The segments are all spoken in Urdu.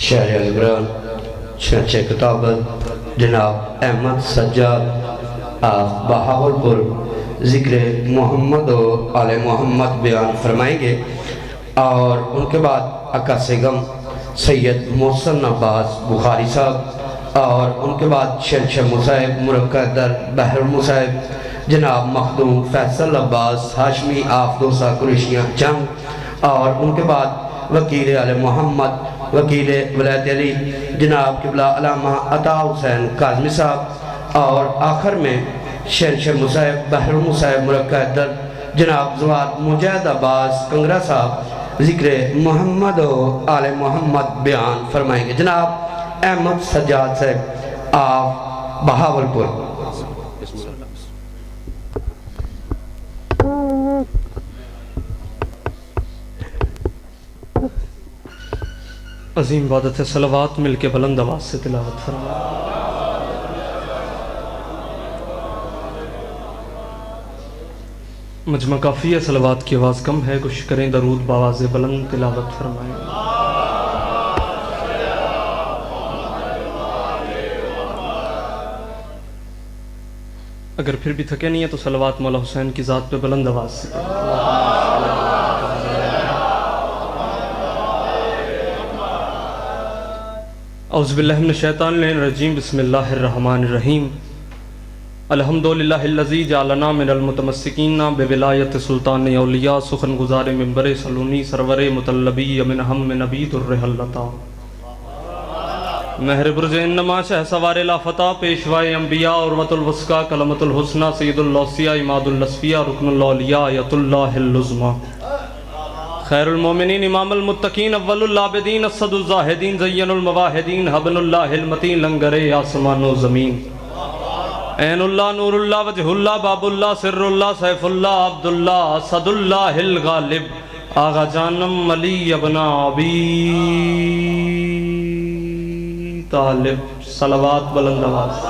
شہر علیگران چنانچہ کتاب جناب احمد سجاد بہاولپور ذکر محمد و آل محمد بیان فرمائیں گے، اور ان کے بعد اکا سیگم سید محسن عباس بخاری صاحب، اور ان کے بعد شہنشاہ مصعب مرکہ در بحر المصعب جناب مخدوم فیصل عباس ہاشمی آفدوسہ قریشیاں جنگ، اور ان کے بعد وکیل آل محمد وکیل ولایت علی جناب قبلہ علامہ عطا حسین کاظمی صاحب، اور آخر میں شہنشاہ مصعب بحر المصعب مرکہ در جناب زواد مجاہد عباس کنگرہ صاحب ذکر محمد و آل محمد بیان فرمائیں گے۔ جناب احمد سجاد صاحب آپ بہاولپور۔ عظیم عبادت ہے، صلوات مل کے بلند آواز سے تلاوت فرمائیں۔ مجمع کافی ہے، صلوات کی آواز کم ہے، کوشش کریں درود بآواز بلند تلاوت فرمائیں۔ اگر پھر بھی تھکے نہیں ہے تو صلوات مولا حسین کی ذات پہ بلند آواز سے اعوذ باللہ من الشیطان الرجیم، بسم اللہ الرحمن الرحیم۔ الحمدللہ الذی جعلنا من المتمسکین بولایت سلطان اولیاء، سخن گزار منبر سلونی سرور مطلبی من ہم نبی در حلتا، مہر برج انما شہ سوار لافتہ، پیشوائے انبیاء عروۃ الوثقی کلمۃ الحسنی سید الاوصیاء اماد الاصفیاء رکن الاولیاء آیت اللہ العظمیٰ، خیر المومنین امام المتقین اول العابدین اسد الزاہدین زین المواحدین حبل اللہ المتین لنگر آسمان و زمین، عین اللہ نور اللہ وجہ اللہ باب اللہ سر اللہ سیف اللہ عبد اللہ اسد اللہ الغالب، آغا جانم علی ابن ابی طالب۔ صلوات بلند آواز۔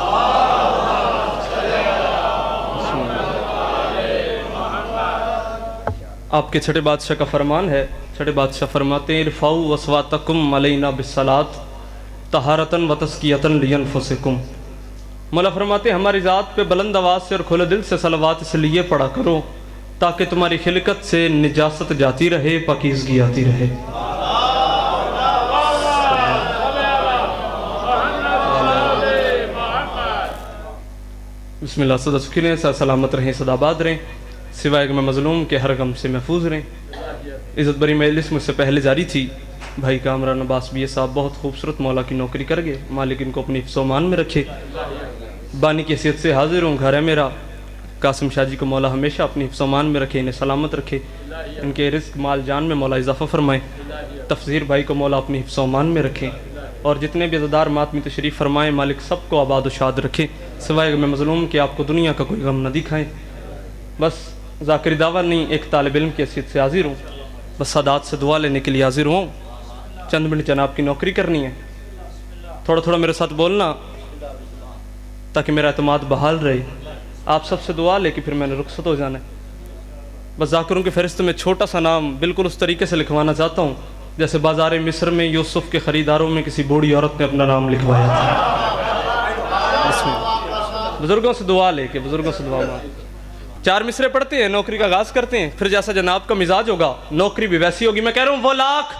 آپ کے چھٹے بادشاہ کا فرمان ہے، چھٹے بادشاہ فرماتے ہیں ارفعوا اصواتکم علینا بالصلاۃ طہارۃ وتزکیۃ لانفسکم۔ مولا فرماتے ہیں ہماری ذات پہ بلند آواز سے اور کھلے دل سے صلوات اس لیے پڑھا کرو تاکہ تمہاری خلقت سے نجاست جاتی رہے، پاکیزگی آتی رہے۔ بسم اللہ، صدا سکھی رہیں، سلامت رہیں، صدا آباد رہیں، سوائے غم مظلوم کے ہر غم سے محفوظ رہیں۔ عزت بری مجلس مجھ سے پہلے جاری تھی، بھائی کامران عباس بی صاحب بہت خوبصورت مولا کی نوکری کر گئے، مالک ان کو اپنی حفظ و امان میں رکھے۔ بانی کی حیثیت سے حاضر ہوں، گھر ہے میرا، قاسم شاہ جی کو مولا ہمیشہ اپنی حفظ و امان میں رکھے، انہیں سلامت رکھے، ان کے رزق مال جان میں مولا اضافہ فرمائے۔ تفسیر بھائی کو مولا اپنی حفظ و امان میں رکھے، اور جتنے بھی عزادار ماتمی تشریف فرمائیں مالک سب کو آباد و شاد رکھے، سوائے غم مظلوم کہ آپ کو دنیا کا کوئی غم نہ دکھائیں۔ بس ذاکری دعویٰ نہیں، ایک طالب علم کی حیثیت سے حاضر ہوں، بس سادات سے دعا لینے کے لیے حاضر ہوں، چند منٹ جناب کی نوکری کرنی ہے، تھوڑا تھوڑا میرے ساتھ بولنا تاکہ میرا اعتماد بحال رہے۔ آپ سب سے دعا لے کے پھر میں نے رخصت ہو جانا ہے۔ بس ذاکروں کی فہرست میں چھوٹا سا نام بالکل اس طریقے سے لکھوانا چاہتا ہوں جیسے بازار مصر میں یوسف کے خریداروں میں کسی بوڑھی عورت نے اپنا نام لکھوایا تھا۔ بسم اللہ، بزرگوں سے دعا لے کے، بزرگوں سے دعا مانگ۔ 4 مصرے پڑھتے ہیں، نوکری کا آغاز کرتے ہیں، پھر جیسا جناب کا مزاج ہوگا نوکری بھی ویسی ہوگی۔ میں کہہ رہا ہوں وہ لاکھ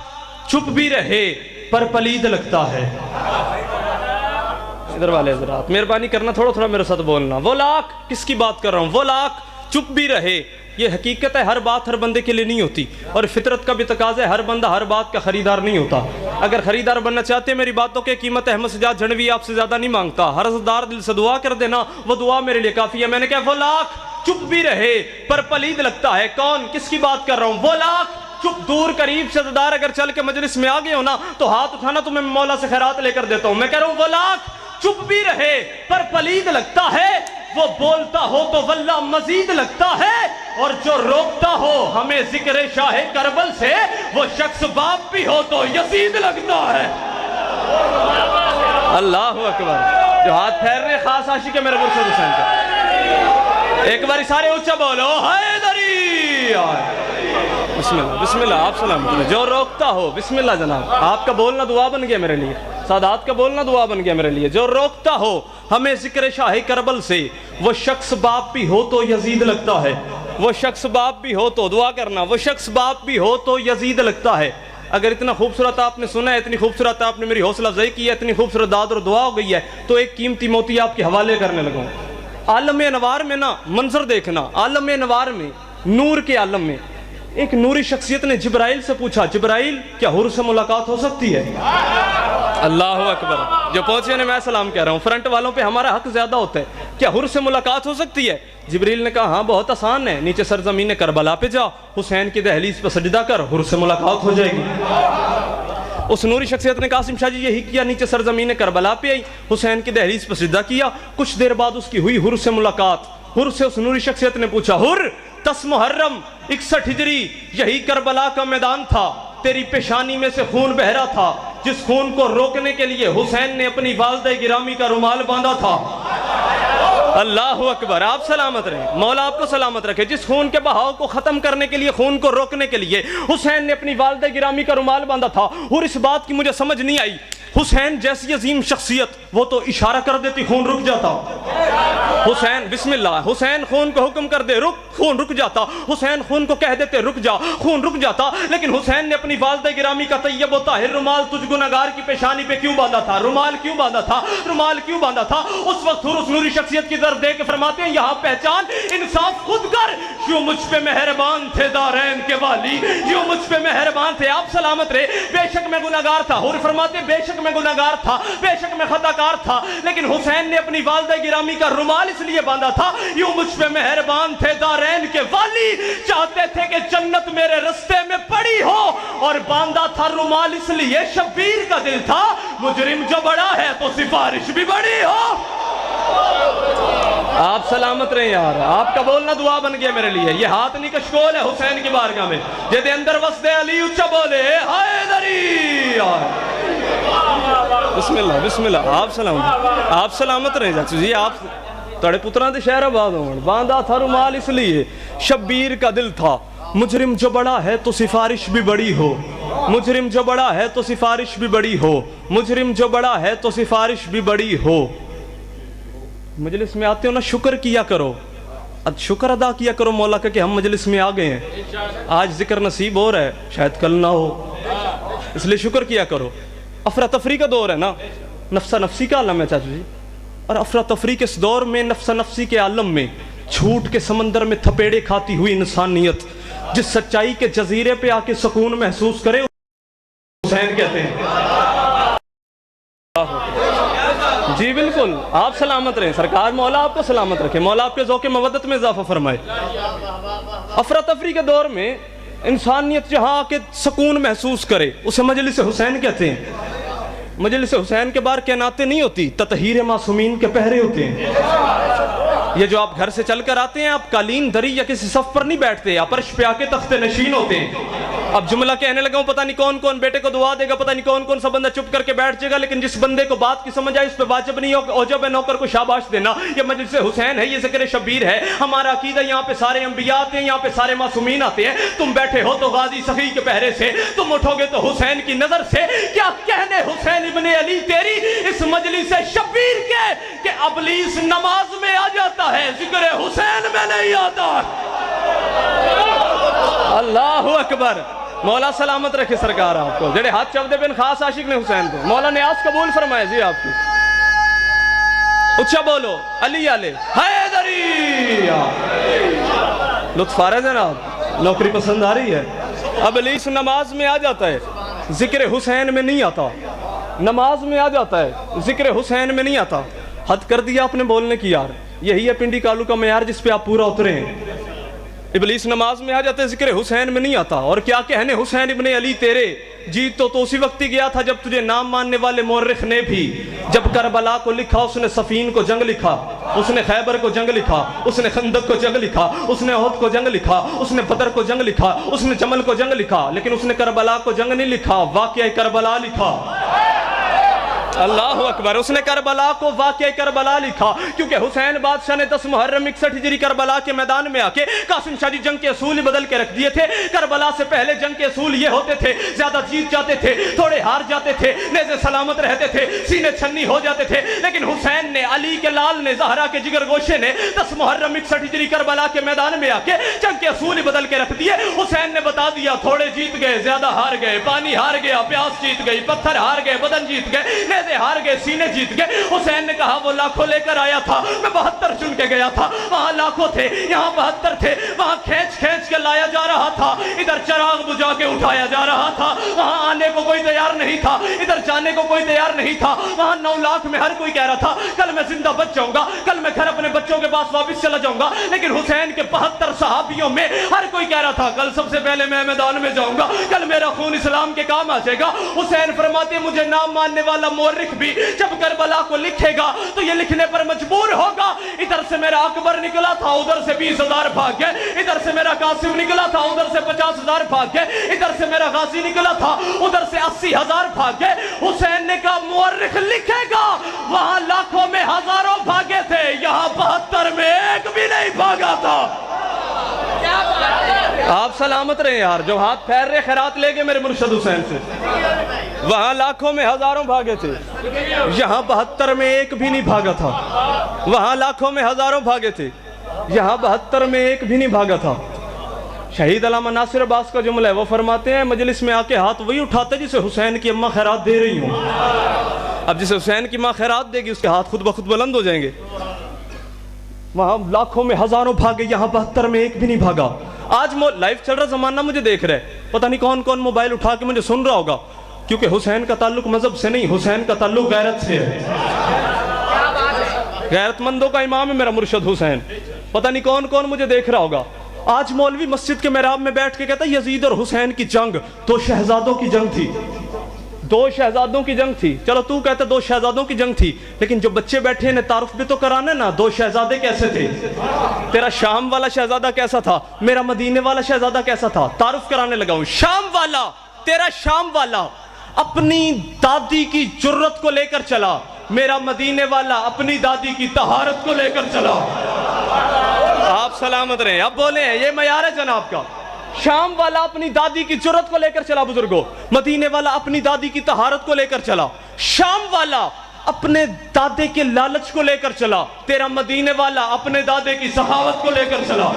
چھپ بھی رہے پر پلید لگتا ہے۔ ادھر والے حضرات مہربانی کرنا تھوڑا تھوڑا میرے ساتھ بولنا۔ وہ لاکھ کس کی بات کر رہا ہوں؟ وہ لاکھ چپ بھی رہے، یہ حقیقت ہے، ہر بات ہر بندے کے لیے نہیں ہوتی، اور فطرت کا بھی تقاضا ہے، ہر بندہ ہر بات کا خریدار نہیں ہوتا۔ اگر خریدار بننا چاہتے ہیں میری باتوں کی قیمت احمد سجاد جھنڈوی آپ سے زیادہ نہیں مانگتا، ہر عزادار دل سے دعا کر دینا، وہ دعا میرے لیے کافی ہے۔ میں نے کہا وہ لاکھ چپ بھی رہے پر پلید لگتا ہے، کون کس کی بات کر رہا ہوں؟ وہ لاکھ چپ دور قریب سے عزادار اگر چل کے مجلس میں آگے ہو نا تو ہاتھ اٹھانا، تو میں مولا سے خیرات لے کر دیتا ہوں۔ میں کہہ رہا ہوں وہ لاکھ چپ بھی رہے پر پلید لگتا ہے، وہ بولتا ہو تو واللہ مزید لگتا ہے، اور جو روکتا ہو ہمیں ذکر شاہ کربل سے وہ شخص باپ بھی ہو تو یزید لگتا ہے۔ اللہ اکبر۔ جو ہاتھ پھیر رہے خاص عاشق ہے میرے مرشد حسین کا، ایک باری سارے اونچا بولو حیدری۔ بسم اللہ بسم اللہ، آپ سلامت رہیں۔ جو روکتا ہو، بسم اللہ جناب، آپ کا بولنا دعا بن گیا میرے لیے، سادات کا بولنا دعا بن گیا میرے لیے۔ جو روکتا ہو ہمیں ذکر شاہ کربل سے، وہ شخص باپ بھی ہو تو یزید لگتا ہے، وہ شخص باپ بھی ہو تو، دعا کرنا، وہ شخص باپ بھی ہو تو یزید لگتا ہے۔ اگر اتنا خوبصورت آپ نے سنا ہے، اتنی خوبصورت آپ نے میری حوصلہ افزائی کی ہے، اتنی خوبصورت داد اور دعا ہو گئی ہے، تو ایک قیمتی موتی آپ کے حوالے کرنے لگا ہوں۔ عالم انوار میں نا منظر دیکھنا، عالم انوار میں، نور کے عالم میں ایک نوری شخصیت نے جبرائیل سے پوچھا، جبرائیل کیا حور سے ملاقات ہو سکتی ہے؟ اللہ اکبر، جو پہنچے نے میں سلام کہہ رہا ہوں، فرنٹ والوں پہ ہمارا حق زیادہ ہوتا ہے، کیا حور سے ملاقات ہو سکتی ہے؟ جبریل نے کہا ہاں بہت آسان ہے، نیچے سرزمین کربلا پہ جا، حسین کی دہلیز پہ سجدہ کر، حور سے ملاقات ہو جائے گی۔ اس نوری شخصیت نے قاسم شاہ جی یہی کیا، نیچے سرزمین کربلا پہ آئی، حسین کی دہلیز پہ سجدہ کیا، کچھ دیر بعد اس کی ہوئی حور سے ملاقات۔ حور سے اس نوری شخصیت نے پوچھا، حور 10 محرم 61 ہجری یہی کربلا کا میدان تھا، تیری پیشانی میں سے خون بہ رہا تھا، جس خون کو روکنے کے لیے حسین نے اپنی والدہ گرامی کا رومال باندھا تھا۔ اللہ اکبر، آپ سلامت رہیں، مولا آپ کو سلامت رکھے۔ جس خون کے بہاؤ کو ختم کرنے کے لیے، خون کو روکنے کے لیے حسین نے اپنی والدہ گرامی کا رومال باندھا تھا۔ اور اس بات کی مجھے سمجھ نہیں آئی، حسین جیسی عظیم شخصیت، وہ تو اشارہ کر دیتی خون رک جاتا۔ حسین بسم اللہ، حسین خون کو حکم کر دے رک، خون رک جاتا۔ حسین خون کو کہہ دیتے رک جا، خون رک جاتا۔ لیکن حسین نے اپنی والدہ گرامی کا طیب و طاہر رومال تجھ گنہگار کی پیشانی پہ کیوں باندھا تھا؟ رومال کیوں باندھا تھا؟ رومال کیوں باندھا تھا؟ اس وقت اس نوری شخصیت کی طرف دیکھ کے فرماتے ہیں یہاں پہچان، انصاف خود کر، جو مجھ پہ مہربان تھے دارین کے والی، جو مجھ پہ مہربان تھے۔ آپ سلامت رہے، بے شک میں گنہگار تھا۔ اور فرماتے ہیں بے شک میں گنہگار تھا، بے شک میں خطا کار تھا، لیکن حسین نے اپنی والدہ گرامی کا رومال اس لیے باندھا تھا، یوں مجھ پہ مہربان تھے دارین کے والی، چاہتے تھے کہ جنت میرے رستے میں پڑی ہو، اور باندھا تھا رومال اس لیے شبیر کا دل تھا، مجرم جو بڑا ہے تو سفارش بھی بڑی ہو۔ آپ سلامت رہیں یار، آپ کا بولنا دعا بن گیا میرے لیے۔ یہ ہاتھ نہیں کشکول ہے حسین کی بارگاہ میں، جے دے اندر وسدے علی اچھا بولے حیدری۔ بسم اللہ بسم اللہ، آپ سلامت رہیں چاچو جی، آپ تڑے پتران دے شہر آباد ہوں، باندھا تھا رومال اس لیے شبیر کا دل تھا، مجرم جو بڑا ہے تو سفارش بھی بڑی ہو، مجرم جو بڑا ہے تو سفارش بھی بڑی ہو، مجرم جو بڑا ہے تو سفارش بھی بڑی ہو۔ مجلس میں آتے ہو نا، شکر کیا کرو، شکر ادا کیا کرو مولا کا کہ ہم مجلس میں آ گئے ہیں، آج ذکر نصیب ہو رہا ہے، شاید کل نہ ہو، اس لیے شکر کیا کرو۔ افراتفری کا دور ہے نا، نفسہ نفسی کا عالم ہے چاچو جی، اور افراتفری کے اس دور میں، نفسہ نفسی کے عالم میں، جھوٹ کے سمندر میں تھپیڑے کھاتی ہوئی انسانیت جس سچائی کے جزیرے پہ آ کے سکون محسوس کرے، حسین کہتے ہیں۔ جی بالکل، آپ سلامت رہیں سرکار، مولا آپ کو سلامت رکھے، مولا آپ کے ذوق مودت میں اضافہ فرمائے۔ افراتفری کے دور میں انسانیت جہاں آ کے سکون محسوس کرے، اسے مجلس حسین کہتے ہیں۔ مجلس حسین کے باہر کائناتیں نہیں ہوتی، تطہیر معصومین کے پہرے ہوتے ہیں۔ یہ جو آپ گھر سے چل کر آتے ہیں، آپ قالین دری یا کسی صف پر نہیں بیٹھتے، آپ عرش پہ آ کے تخت نشین ہوتے ہیں۔ اب جملہ کہنے لگا ہوں، پتہ نہیں کون کون بیٹے کو دعا دے گا، پتہ نہیں کون کون سا بندہ چپ کر کے بیٹھ جائے گا، لیکن جس بندے کو بات کی سمجھ آئے اس پہ واجب نہیں ہو اوجب ہے نوکر کو شاباش دینا۔ یہ مجلس حسین ہے، یہ ذکر شبیر ہے، ہمارا عقیدہ یہاں پہ سارے انبیاء آتے ہیں، یہاں پہ سارے معصومین آتے ہیں۔ تم بیٹھے ہو تو غازی سخی کے پہرے سے، تم اٹھو گے تو حسین کی نظر سے۔ کیا کہنے حسین ابن علی تیری اس مجلس شبیر کے کہ ابلیس نماز میں آ جاتا ہے، ذکر حسین میں نہیں آتا۔ اللہ اکبر، مولا سلامت رکھے سرکار آپ کو، جڑے ہاتھ چودے بن خاص عاشق نے حسین کو، مولا نے آس قبول فرمائے جی آپ کی۔ اچھا بولو علی علیہ حیدری۔ لطف آ رہا ہے جناب، نوکری پسند آ رہی ہے۔ ابلیس نماز میں آ جاتا ہے، ذکر حسین میں نہیں آتا، نماز میں آ جاتا ہے، ذکر حسین میں نہیں آتا۔ حد کر دیا آپ نے بولنے کی یار، یہی ہے پنڈی کالو کا معیار جس پہ آپ پورا اترے ہیں۔ ابلیس نماز میں آ جاتے، ذکر حسین میں نہیں آتا۔ اور کیا کہنے حسین ابن علی تیرے، جیت تو اسی وقت ہی گیا تھا جب تجھے نام ماننے والے مورخ نے بھی، جب کربلا کو لکھا اس نے صفین کو جنگ لکھا، اس نے خیبر کو جنگ لکھا، اس نے خندق کو جنگ لکھا، اس نے احد کو جنگ لکھا، اس نے بدر کو جنگ لکھا، اس نے جمل کو جنگ لکھا، لیکن اس نے کربلا کو جنگ نہیں لکھا، واقعہ کربلا لکھا۔ اللہ اکبر. اس نے کربلا کو واقعہ کربلا لکھا کیونکہ حسین بادشاہ نے 10 محرم 61 ہجری کربلا کے میدان میں آ کے قاسم شاہ جی جنگ کے اصول ہی بدل کے رکھ دیے تھے. کربلا سے پہلے جنگ کے اصول یہ ہوتے تھے زیادہ جیت جاتے تھے, تھوڑے ہار جاتے تھے, نیزے سلامت رہتے تھے, سینے چھنی ہو جاتے تھے. لیکن حسین نے, علی کے لال نے, زہرا کے جگر گوشے نے 10 محرم 61 ہجری کربلا کے میدان میں آ کے جنگ کے اصول ہی بدل کے رکھ دیے. حسین نے بتا دیا تھوڑے جیت گئے, زیادہ ہار گئے, پانی ہار گیا, پیاس جیت گئی, پتھر ہار گئے, بدن جیت گئے, نیزے ہار گئے, سینے جیت گئے. حسین نے کہا وہ لاکھوں لے کر آیا تھا, میں 72 چن کے گیا تھا. وہاں لاکھوں تھے, یہاں 72 تھے. وہاں کھینچ کھینچ کے لایا جا رہا تھا, ادھر چراغ بجھا کے اٹھایا جا رہا تھا. وہاں آنے کو کوئی تیار نہیں تھا, ادھر جانے کو کوئی تیار نہیں تھا. وہاں 9 لاکھ میں ہر کوئی کہہ رہا تھا کل میں زندہ بچ جاؤں گا, کل میں گھر اپنے بچوں کے پاس واپس چلا جاؤں گا. لیکن حسین کے 72 صحابیوں میں ہر کوئی کہہ رہا تھا کل سب سے پہلے میں میدان میں جاؤں گا, کل میرا خون اسلام کے کام آ جائے گا. حسین فرماتے مجھے نام ماننے والا مورخ بھی جب کربلا کو لکھے گا تو یہ لکھنے پر مجبور ہوگا. ادھر سے میرا اکبر نکلا تھا, ادھر سے 20,000 بھاگ گئے. ادھر سے میرا قاسم نکلا تھا, ادھر سے 50,000 بھاگ گئے. ادھر سے میرا غازی نکلا تھا, ادھر سے 80,000 بھاگ گئے. حسین نے کہا مورخ لکھے گا وہاں لاکھوں میں ہزاروں بھاگے تھے, یہاں 72 میں ایک بھی نہیں بھاگا تھا. آپ سلامت رہے یار, جو ہاتھ پھیر رہے خیرات لے گئے میرے مرشد حسین سے. وہاں لاکھوں میں ہزاروں بھاگے تھے, یہاں 72 میں ایک بھی نہیں بھاگا تھا. وہاں لاکھوں میں ہزاروں بھاگے تھے, یہاں 72 میں ایک بھی نہیں بھاگا تھا. شہید علامہ ناصر عباس کا جملہ ہے, وہ فرماتے ہیں مجلس میں آ کے ہاتھ وہی اٹھاتے جسے حسین کی اماں خیرات دے رہی ہوں. اب جسے حسین کی ماں خیرات دے گی اس کے ہاتھ خود بخود بلند ہو جائیں گے. وہاں لاکھوں میں ہزاروں بھاگے, یہاں 72 میں ایک بھی نہیں بھاگا. آج لائف چل رہا زمانہ مجھے دیکھ رہا ہے, پتہ نہیں کون کون موبائل اٹھا کے مجھے سن رہا ہوگا, کیونکہ حسین کا تعلق مذہب سے نہیں, حسین کا تعلق غیرت سے ہے. غیرت مندوں کا امام ہے میرا مرشد حسین. پتہ نہیں کون کون مجھے دیکھ رہا ہوگا. آج مولوی مسجد کے محراب میں بیٹھ کے کہتا ہے یزید اور حسین کی جنگ 2 شہزادوں کی جنگ تھی, 2 شہزادوں کی جنگ تھی. چلو تو کہتا 2 شہزادوں کی جنگ تھی, لیکن جو بچے بیٹھے ہیں تعارف بھی تو کرانا نا, 2 شہزادے کیسے تھے, تیرا شام والا شہزادہ کیسا تھا, میرا مدینے والا شہزادہ کیسا تھا, تعارف کرانے لگا ہوں. شام والا, تیرا شام والا اپنی دادی کی جرت کو لے کر چلا, میرا مدینے والا اپنی دادی کی طہارت کو لے کر چلا. آپ سلامت رہیں. اب بولیں یہ معیار ہے جناب کا. شام والا اپنی دادی کی جرت کو لے کر چلا بزرگوں, مدینے والا اپنی دادی کی طہارت کو لے کر چلا. شام والا اپنے دادے کے لالچ کو لے کر چلا, تیرا مدینے والا اپنے دادے کی سخاوت کو لے کر چلا.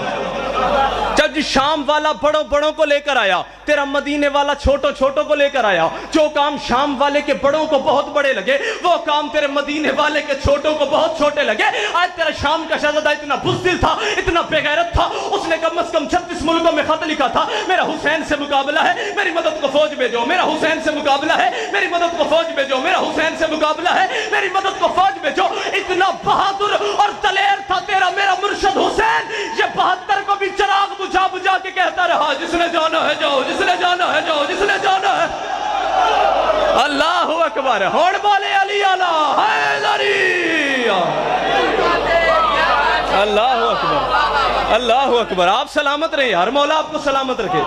جب شام والا بڑوں بڑوں کو لے کر آیا, تیرا مدینے والا چھوٹوں چھوٹوں کو لے کر آیا. جو کام شام والے کے بڑوں کو بہت بڑے لگے, وہ کام تیرے مدینے والے کے چھوٹوں کو بہت چھوٹے لگے. آج تیرا شام کا شہزادہ اتنا بزدل تھا, اتنا بے غیرت تھا, اس نے کم از کم 36 ملکوں میں خط لکھا تھا میرا حسین سے مقابلہ ہے, میری مدد کو فوج بھیجو, میرا حسین سے مقابلہ ہے, میری مدد کو فوج بھیجو, میرا حسین سے مقابلہ ہے, میری مدد کو فوج بھیجو. اتنا بہادر اور دلیر تھا تیرا میرا مرشد حسین. یہ 72 کو بھی چراغ بجھا بجھا کے کہتا رہا جس نے جانا ہے جاؤ, جس نے جانا ہے جاؤ, جس نے جانا ہے. اللہ اکبر. ہوڑ بولے علی اعلیٰ حیدری. اللہ اکبر, اللہ اکبر. آپ سلامت رہے یار, مولا آپ کو سلامت رکھے.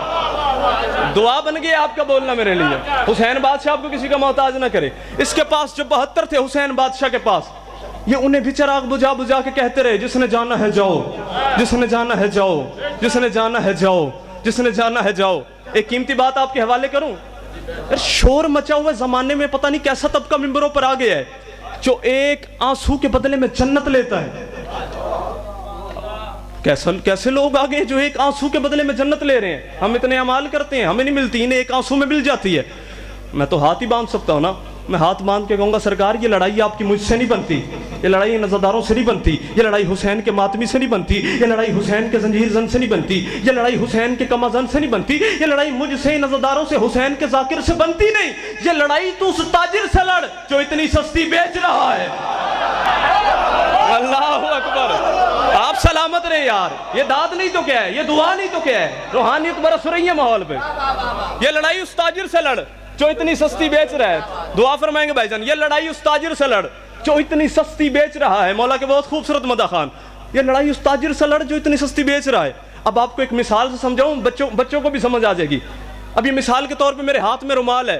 دعا بن گئی آپ کا بولنا میرے لیے. حسین بادشاہ آپ کو کسی کا محتاج نہ کرے. اس کے پاس جو 72 تھے حسین بادشاہ کے پاس, یہ انہیں بھی چراغ بجھا بجھا کے کہتے رہے جس نے جانا ہے جاؤ, جس نے جانا ہے جاؤ, جس نے جانا ہے جاؤ, جس نے جانا ہے جاؤ. ایک قیمتی بات آپ کے حوالے کروں. شور مچا ہوئے زمانے میں پتہ نہیں کیسا طبقہ ممبروں پر آ گیا ہے جو ایک آنسو کے بدلے میں جنت لیتا ہے. کیسے لوگ آگے جو ایک آنسو کے بدلے میں جنت لے رہے ہیں. ہم اتنے اعمال کرتے ہیں, ہمیں نہیں ملتی, انہیں ایک آنسو میں مل جاتی ہے. میں تو ہاتھ ہی باندھ سکتا ہوں نا, میں ہاتھ باندھ کے کہوں گا سرکار یہ لڑائی آپ کی مجھ سے نہیں بنتی, یہ لڑائی نظرداروں سے نہیں بنتی, یہ لڑائی حسین کے ماتمی سے نہیں بنتی, یہ لڑائی حسین کے زنجیر زن سے نہیں بنتی, یہ لڑائی حسین کے کما زن سے نہیں بنتی, یہ لڑائی مجھ سے نظرداروں سے حسین کے ذاکر سے بنتی نہیں. یہ لڑائی تو اس تاجر سے لڑ جو اتنی سستی بیچ رہا ہے. اللہ اکبر. آپ سلامت رہے یار. یہ داد نہیں تو کیا ہے, یہ دعا نہیں تو کیا ہے, روحانیت برس رہی ہے ماحول پہ. یہ لڑائی اس تاجر سے لڑ جو اتنی سستی بیچ رہا ہے. دعا فرمائیں گے بھائی جان. یہ لڑائی اس تاجر سے لڑ جو اتنی سستی بیچ رہا ہے. مولا کے بہت خوبصورت مدح خان. یہ لڑائی اس تاجر سے لڑ جو اتنی سستی بیچ رہا ہے. اب آپ کو ایک مثال سے سمجھاؤں, بچوں کو بھی سمجھ آ جائے گی. اب یہ مثال کے طور پہ میرے ہاتھ میں رومال ہے,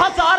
1000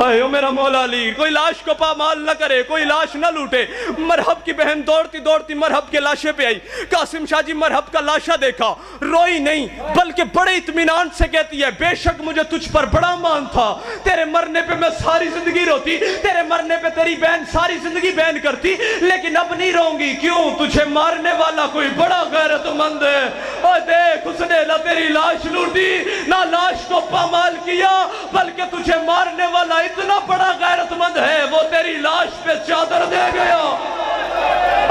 اے او میرا مولا علی، کوئی لاش کو پامال نہ کرے، کوئی لاش نہ لوٹے۔ مرحب کی بہن دوڑتی دوڑتی مرحب کے لاشے پہ آئی۔ قاسم شاہ جی مرحب کا لاشا دیکھا، روئی نہیں بلکہ بڑے اطمینان سے کہتی ہے بے شک مجھے تجھ پر بڑا مان تھا، تیرے مرنے پہ میں ساری زندگی روتی، تیرے مرنے پہ تیری بہن ساری زندگی بہن کرتی، لیکن اب نہیں رہوں گی۔ کیوں؟ تجھے مارنے والا کوئی بڑا غیرت مند ہے۔ اور دیکھ اس نے نہ تیری لاش لوٹی نہ لاش کو پامال کیا، بلکہ تجھے مارنے والا اتنا بڑا غیرت مند ہے وہ تیری لاش پہ چادر دے گیا۔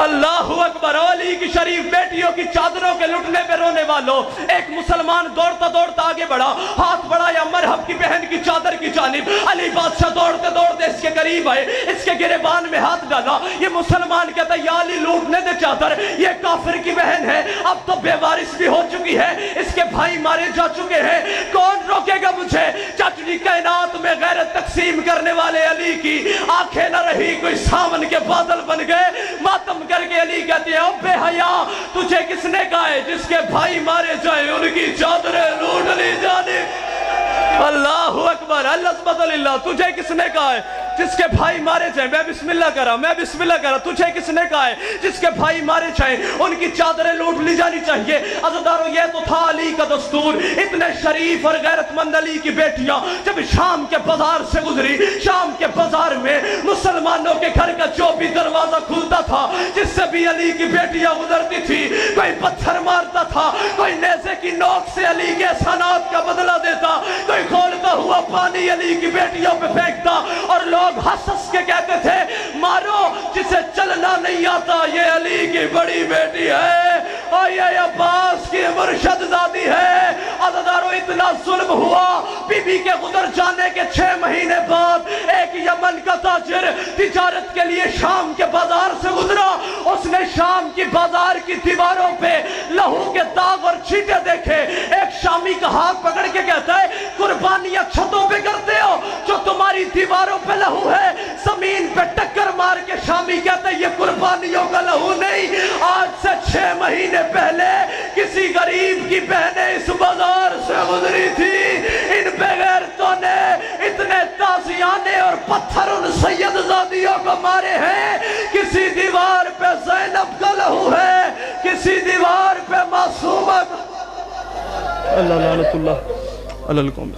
اللہ اکبر۔ علی کی شریف بیٹیوں کی چادروں کے لٹنے پہ رونے والوں، ایک مسلمان دوڑتا دوڑتا آگے بڑھا، ہاتھ بڑھایا مرحب کی بہن کی چادر کی جانب۔ علی بادشاہ دوڑتے دوڑتے اس کے قریب آئے، اس کے گریبان میں ہاتھ ڈالا۔ یہ مسلمان کہتا ہے یا علی لوٹنے دے چادر، یہ کافر کی بہن ہے، اب تو بے وارث بھی ہو چکی ہے، اس کے بھائی مارے جا چکے ہیں، کون روکے گا مجھے؟ چچری کائنات میں غیرت تقسیم کرنے والے علی کی آنکھیں نہ رہی، کوئی سامن کے بادل بن گئے۔ ماتم کر کے علی کہتے ہیں او بے حیا، تجھے کس نے کہا ہے جس کے بھائی مارے جائیں ان کی چادریں لوٹ لی جانے؟ اللہ اکبر، العظمت للہ۔ تجھے کس نے کہا ہے جس کے بھائی مارے جائیں؟ میں بسم اللہ کر رہا، تجھے کس نے کہا ہے جس کے بھائی مارے جائیں ان کی چادریں لوٹ لی جانی چاہیے؟ عزیزانو یہ تو تھا علی کا دستور۔ اتنے شریف اور غیرت مند علی کی بیٹیاں جب شام کے بازار سے گزری، شام کے بازار میں مسلمانوں کے گھر کا جو بھی دروازہ کھلتا تھا، جس سے بھی علی کی بیٹیاں گزرتی تھی، کوئی پتھر مارتا تھا، کوئی نیزے کی نوک سے علی کے احسانات کا بدلہ دیتا، کوئی کھولتا ہوا پانی علی کی بیٹیوں پہ پھینکتا، اور لوگ ہنس ہنس کے کہتے تھے مارو جسے چلنا نہیں آتا یہ علی کی بڑی بیٹی ہے، اور یہ عباس کی مرشد زادی ہے۔ عزیزانو اتنا ظلم ہوا، بی بی کے گزر جانے کے 6 مہینے بعد ایک یمن کا تاجر تجارت کے لیے شام کے بازار سے گزرا۔ اس نے شام کی بازار کی دیواروں پہ لہو کے داغ اور چھینٹے دیکھے۔ ایک شامی کا ہاتھ پکڑ کے کہتا ہے قربانیاں چھتوں پہ کرتے ہو، جو تمہاری دیواروں پہ لہو ہے زمین پہ ٹکر مار کے شامی کہتا ہے یہ قربانیوں کا لہو نہیں، آج سے 6 مہینے پہلے کسی غریب کی بہنیں اس بازار سے گزری تھی۔ ان بغیرتوں نے اتنے تازیانے اور پتھر ان سید زادیوں کو مارے ہیں۔ کسی دیوار پہ زینب کا لہو ہے، کسی دیوار پہ معصومہ۔ اللہ لعنت اللہ علی القوم۔